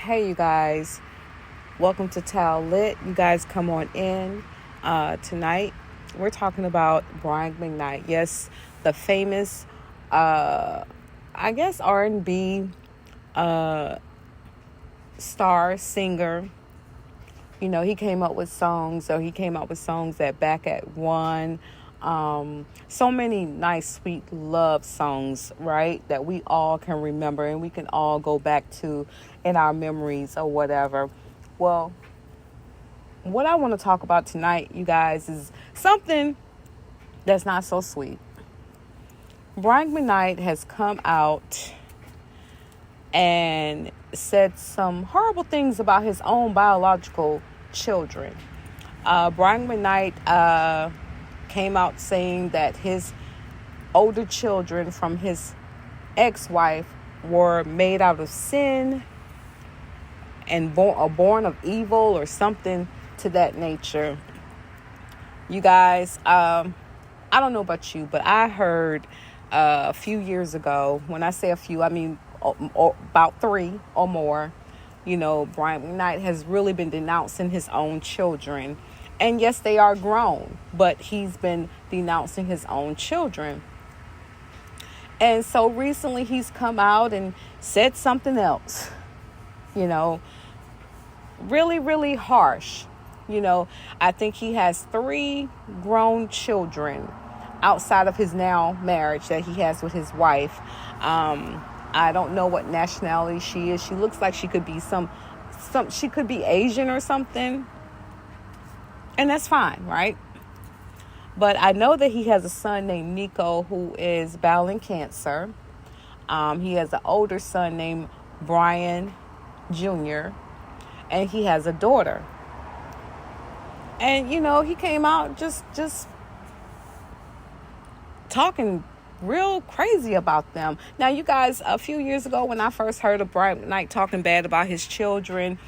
Hey, you guys. Welcome to Tal Lit. You guys come on in. Tonight, we're talking about Brian McKnight. Yes, the famous, uh, I guess, R&B uh, star, singer. He came up with songs. So he came up with songs that Back at One. So many nice, sweet love songs, right? That we all can remember and we can all go back to in our memories or whatever. Well, what I want to talk about tonight, you guys, is something that's not so sweet. Brian McKnight has come out and said some horrible things about his own biological children. Brian McKnight came out saying that his older children from his ex-wife were made out of sin and born of evil or something to that nature. You guys, I don't know about you, but I heard a few years ago, when I say a few, I mean about 3 or more, Brian McKnight has really been denouncing his own children. And yes, they are grown, but he's been denouncing his own children. And so recently he's come out and said something else, really, really harsh. I think he has 3 grown children outside of his now marriage that he has with his wife. I don't know what nationality she is. She looks like she could be she could be Asian or something. And that's fine, right? But I know that he has a son named Nico who is battling cancer. He has an older son named Brian Jr. And he has a daughter. And, he came out just talking real crazy about them. Now, you guys, a few years ago when I first heard of Brian McKnight talking bad about his children,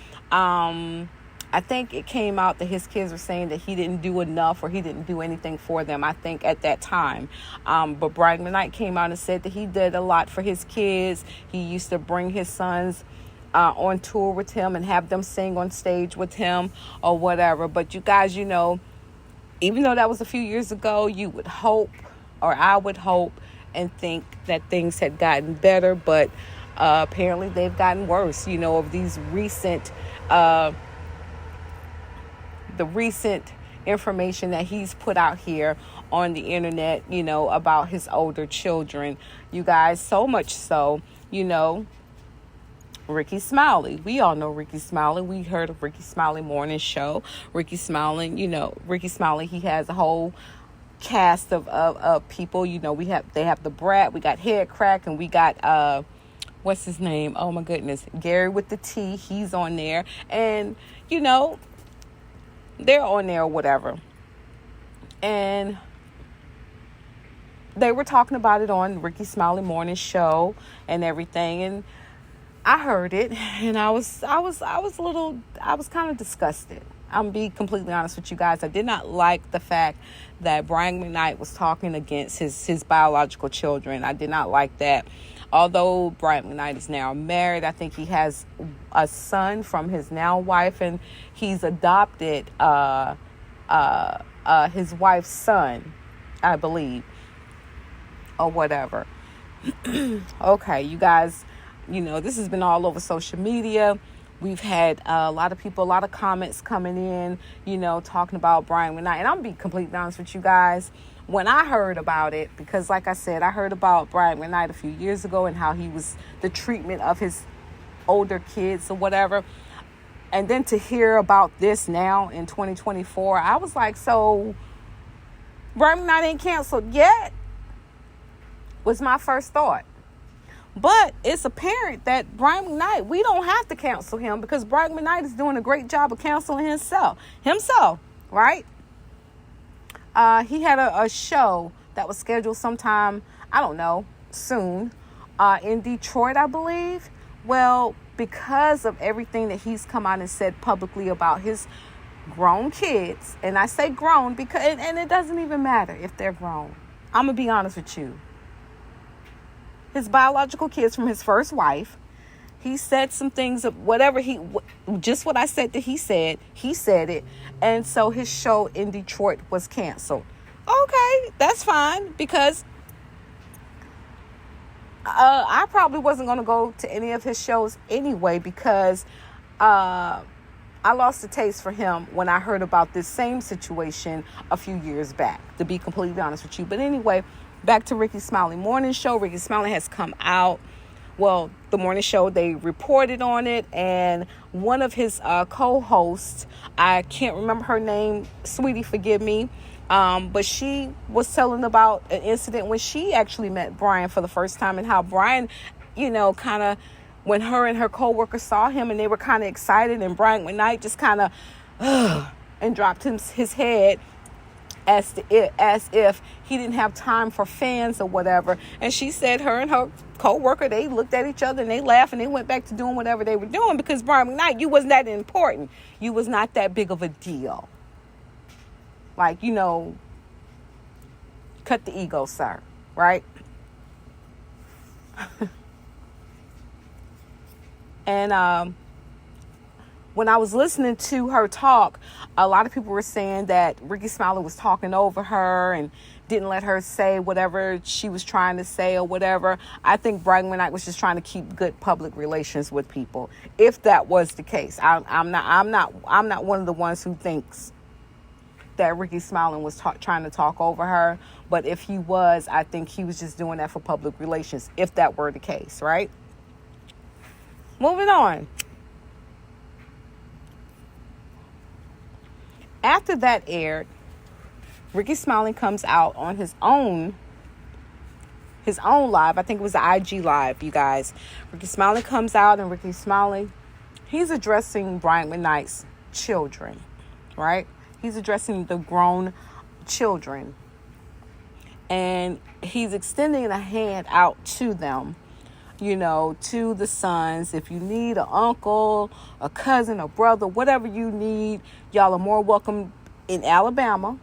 I think it came out that his kids were saying that he didn't do enough or he didn't do anything for them, I think, at that time. But Brian McKnight came out and said that he did a lot for his kids. He used to bring his sons on tour with him and have them sing on stage with him or whatever. But you guys, even though that was a few years ago, you would hope, or I would hope and think that things had gotten better. But apparently they've gotten worse, of these recent the recent information that he's put out here on the internet, about his older children. You guys, so much so, Rickey Smiley. We all know Rickey Smiley. We heard of Rickey Smiley morning show. Rickey Smiley, Rickey Smiley, he has a whole cast of people. They have the Brat, we got Head Crack, and we got what's his name? Oh my goodness. Gary with the T. He's on there. And, they're on there or whatever. And they were talking about it on Rickey Smiley morning show and everything. And I heard it and I was kind of disgusted. I'm be completely honest with you guys. I did not like the fact that Brian McKnight was talking against his biological children. I did not like that. Although Brian McKnight is now married, I think he has a son from his now wife, and he's adopted his wife's son, I believe, or whatever. Okay, you guys, this has been all over social media. We've had a lot of comments coming in, talking about Brian McKnight. And I'm going to be completely honest with you guys. When I heard about it, because like I said, I heard about Brian McKnight a few years ago and how he was the treatment of his older kids or whatever. And then to hear about this now in 2024, I was like, so Brian McKnight ain't canceled yet? Was my first thought. But it's apparent that Brian McKnight, we don't have to cancel him because Brian McKnight is doing a great job of canceling himself, right? He had a show that was scheduled sometime, I don't know, soon, in Detroit, I believe. Well, because of everything that he's come out and said publicly about his grown kids, and I say grown because, and it doesn't even matter if they're grown. I'm going to be honest with you. His biological kids from his first wife, He said some things of whatever just what I said that he said it. And so his show in Detroit was canceled. Okay, that's fine, because I probably wasn't going to go to any of his shows anyway, because I lost the taste for him when I heard about this same situation a few years back, to be completely honest with you. But anyway, back to Rickey Smiley Morning Show. Rickey Smiley has come out. Well, the morning show, they reported on it, and one of his co-hosts, I can't remember her name, sweetie, forgive me, but she was telling about an incident when she actually met Brian for the first time, and how Brian, kind of, when her and her co-worker saw him and they were kind of excited, and Brian McKnight just kind of and dropped his head as if he didn't have time for fans or whatever. And she said her and her co-worker, they looked at each other and they laughed and they went back to doing whatever they were doing, because Brian McKnight, you wasn't that important. You was not that big of a deal. Like, cut the ego, sir. Right? And when I was listening to her talk, a lot of people were saying that Rickey Smiley was talking over her and didn't let her say whatever she was trying to say or whatever. I think Brian McKnight was just trying to keep good public relations with people, if that was the case. I'm not one of the ones who thinks that Rickey Smiley was trying to talk over her. But if he was, I think he was just doing that for public relations, if that were the case, right? Moving on. After that aired, Rickey Smiley comes out on his own live. I think it was the IG live, you guys. Rickey Smiley comes out, and Rickey Smiley, he's addressing Brian McKnight's children, right? He's addressing the grown children, and he's extending a hand out to them, to the sons. If you need an uncle, a cousin, a brother, whatever you need, y'all are more welcome in Alabama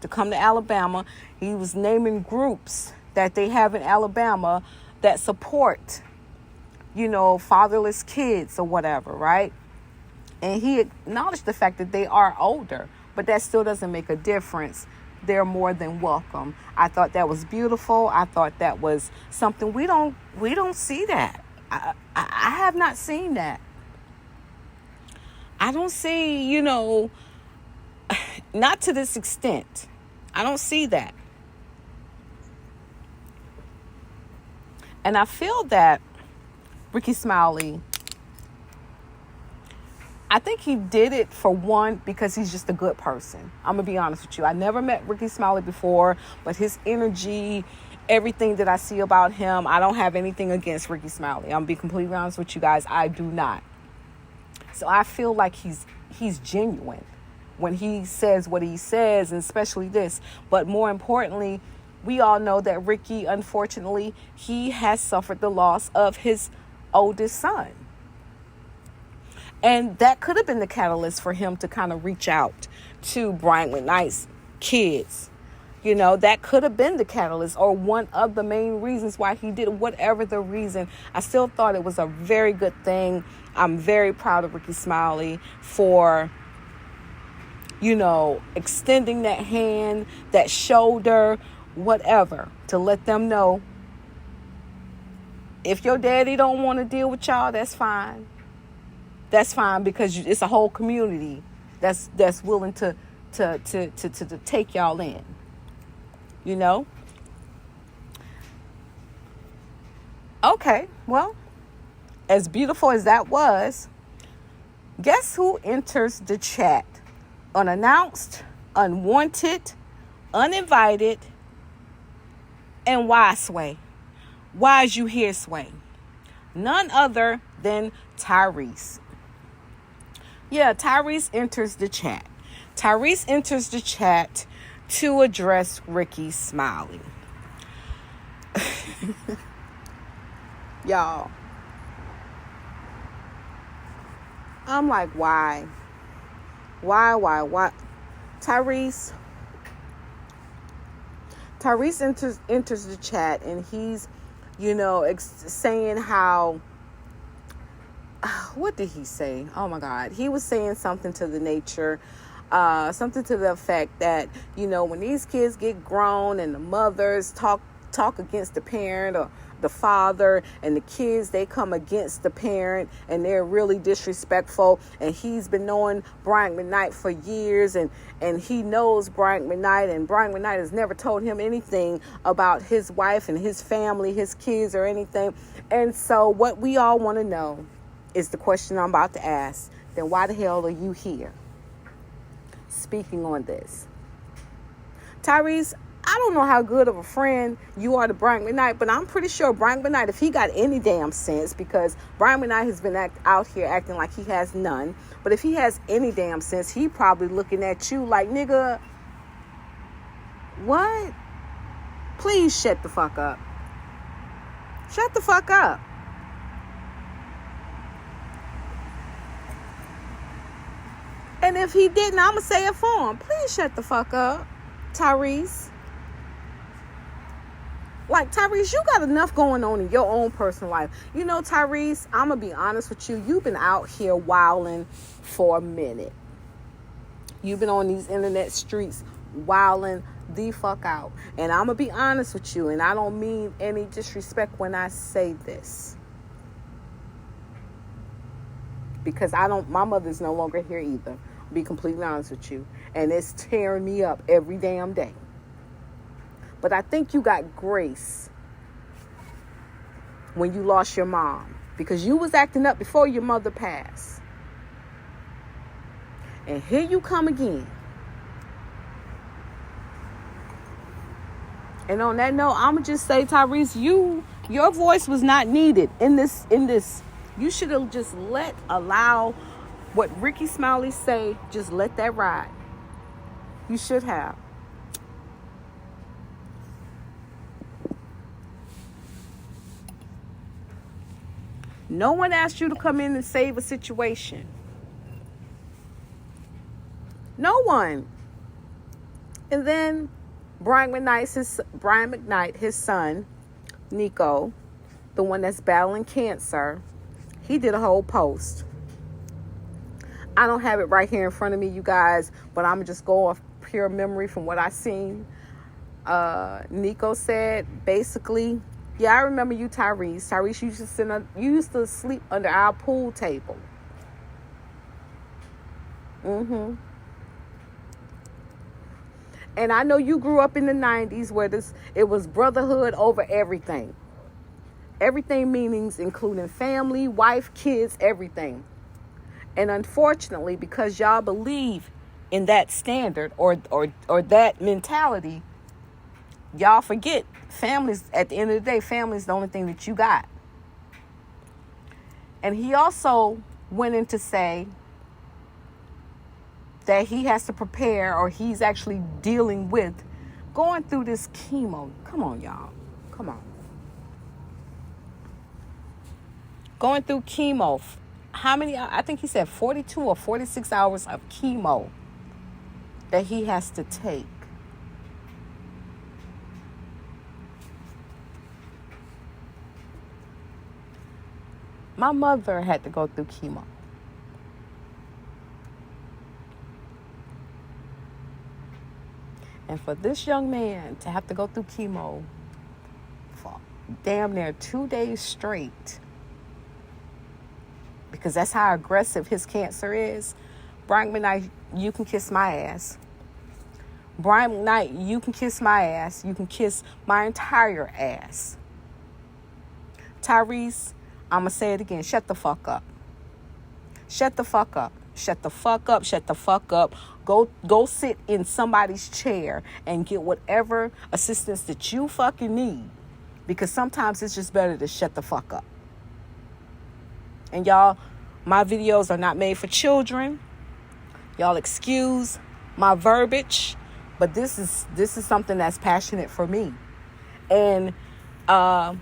to come to Alabama. He was naming groups that they have in Alabama that support, fatherless kids or whatever, right? And he acknowledged the fact that they are older, but that still doesn't make a difference. They're more than welcome. I thought that was beautiful. I thought that was something we don't see that. I have not seen that. I don't see, not to this extent. I don't see that. And I feel that Rickey Smiley, I think he did it, for one, because he's just a good person. I'm going to be honest with you. I never met Rickey Smiley before, but his energy, everything that I see about him, I don't have anything against Rickey Smiley. I'm going to be completely honest with you guys. I do not. So I feel like he's genuine when he says what he says, and especially this. But more importantly, we all know that Rickey, unfortunately, he has suffered the loss of his oldest son. And that could have been the catalyst for him to kind of reach out to Brian McKnight's kids. That could have been the catalyst, or one of the main reasons why he did it. Whatever the reason, I still thought it was a very good thing. I'm very proud of Rickey Smiley for, extending that hand, that shoulder, whatever, to let them know, if your daddy don't want to deal with y'all, that's fine. That's fine, because it's a whole community that's willing to take y'all in. Okay, well, as beautiful as that was, guess who enters the chat? Unannounced, unwanted, uninvited, and why, Sway? Why is you here, Sway? None other than Tyrese. Yeah, Tyrese enters the chat. Tyrese enters the chat to address Rickey Smiley. Y'all, I'm like, why? Tyrese enters the chat, and he's, saying how what did he say? Oh my God. He was saying something to the nature, something to the effect that, when these kids get grown and the mothers talk against the parent or the father, and the kids, they come against the parent and they're really disrespectful, and he's been knowing Brian McKnight for years, and he knows Brian McKnight, and Brian McKnight has never told him anything about his wife and his family, his kids, or anything. And so what we all want to know is the question I'm about to ask. Then why the hell are you here speaking on this? Tyrese, I don't know how good of a friend you are to Brian McKnight, but I'm pretty sure Brian McKnight, if he got any damn sense, because Brian McKnight has been out here acting like he has none, but if he has any damn sense, he probably looking at you like, nigga, what? Please shut the fuck up. Shut the fuck up. And if he didn't, I'm going to say it for him. Please shut the fuck up, Tyrese. Like, Tyrese, you got enough going on in your own personal life. Tyrese, I'm going to be honest with you. You've been out here wilding for a minute. You've been on these internet streets wilding the fuck out. And I'm going to be honest with you, and I don't mean any disrespect when I say this. Because my mother's no longer here either. I'll be completely honest with you. And it's tearing me up every damn day. But I think you got grace when you lost your mom, because you was acting up before your mother passed. And here you come again. And on that note, I'm going to just say, Tyrese, your voice was not needed in this. You should have just allow what Ricky Smiley say, just let that ride. You should have. No one asked you to come in and save a situation. No one. And then Brian McKnight, his son, Nico, the one that's battling cancer, he did a whole post. I don't have it right here in front of me, you guys, but I'm just go off pure memory from what I seen. Nico said, basically, yeah, I remember you, Tyrese. Tyrese, you used to sleep under our pool table. And I know you grew up in the 90s where it was brotherhood over everything. Everything meanings, including family, wife, kids, everything. And unfortunately, because y'all believe in that standard or that mentality, y'all forget families, at the end of the day, family is the only thing that you got. And he also went in to say that he has to prepare, or he's actually dealing with going through this chemo. Come on, y'all. Come on. Going through chemo. How many? I think he said 42 or 46 hours of chemo that he has to take. My mother had to go through chemo. And for this young man to have to go through chemo for damn near 2 days straight, because that's how aggressive his cancer is. Brian McKnight, you can kiss my ass. Brian McKnight, you can kiss my ass. You can kiss my entire ass. Tyrese, I'm going to say it again. Shut the fuck up. Shut the fuck up. Shut the fuck up. Shut the fuck up. Go sit in somebody's chair and get whatever assistance that you fucking need. Because sometimes it's just better to shut the fuck up. And y'all, my videos are not made for children. Y'all excuse my verbiage, but this is something that's passionate for me. And Brian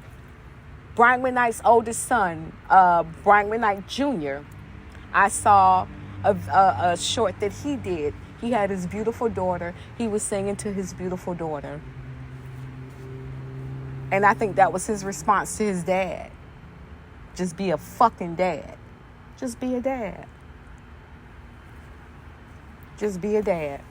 McKnight's oldest son, Brian McKnight Jr., I saw a short that he did. He had his beautiful daughter. He was singing to his beautiful daughter. And I think that was his response to his dad. Just be a fucking dad. Just be a dad. Just be a dad.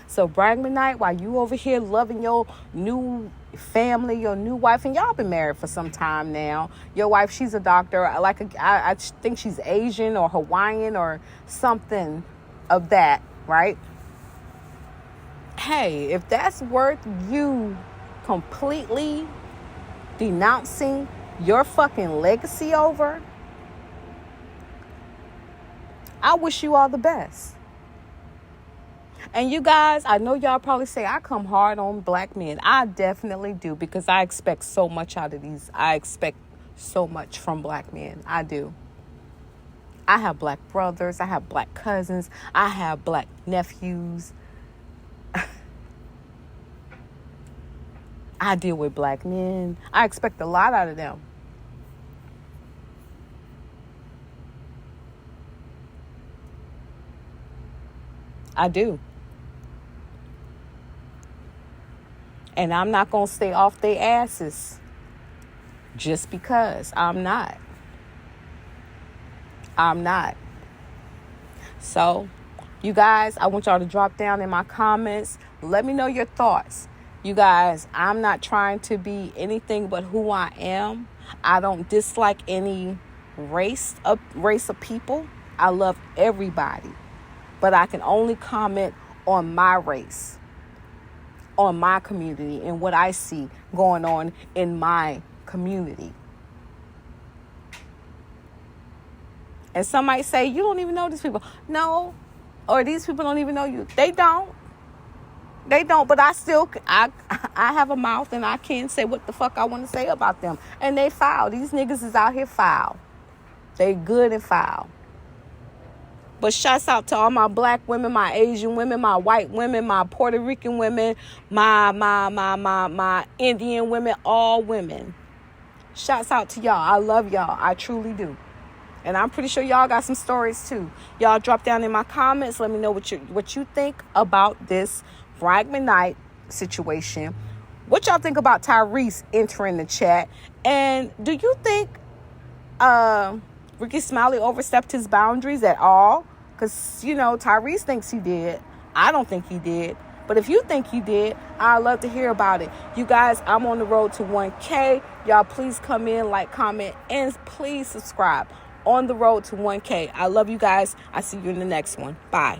So Bragman Night, while you over here loving your new family, your new wife, and y'all been married for some time now. Your wife, she's a doctor. I think she's Asian or Hawaiian or something of that, right? Hey, if that's worth you completely denouncing your fucking legacy over, I wish you all the best. And you guys, I know y'all probably say I come hard on black men. I definitely do, because I expect so much out of these. I expect so much from black men. I do. I have black brothers. I have black cousins. I have black nephews. I deal with black men. I expect a lot out of them. I do. And I'm not going to stay off their asses just because. I'm not. So, you guys, I want y'all to drop down in my comments. Let me know your thoughts. You guys, I'm not trying to be anything but who I am. I don't dislike any race of people. I love everybody. But I can only comment on my race, on my community, and what I see going on in my community. And some might say, you don't even know these people. No, or these people don't even know you. They don't, but I have a mouth, and I can say what the fuck I want to say about them. And they foul. These niggas is out here foul. They good and foul. But shouts out to all my black women, my Asian women, my white women, my Puerto Rican women, my Indian women, all women. Shouts out to y'all. I love y'all. I truly do. And I'm pretty sure y'all got some stories too. Y'all drop down in my comments. Let me know what you think about this Bragman Night situation. What y'all think about Tyrese entering the chat? And do you think Ricky Smiley overstepped his boundaries at all? Because, Tyrese thinks he did. I don't think he did. But if you think he did, I'd love to hear about it. You guys, I'm on the road to 1K. Y'all please come in, like, comment, and please subscribe. On the road to 1K. I love you guys. I'll see you in the next one. Bye.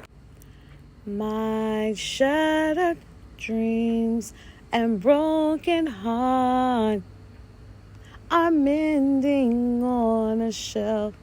My shattered dreams and broken heart are mending on a shelf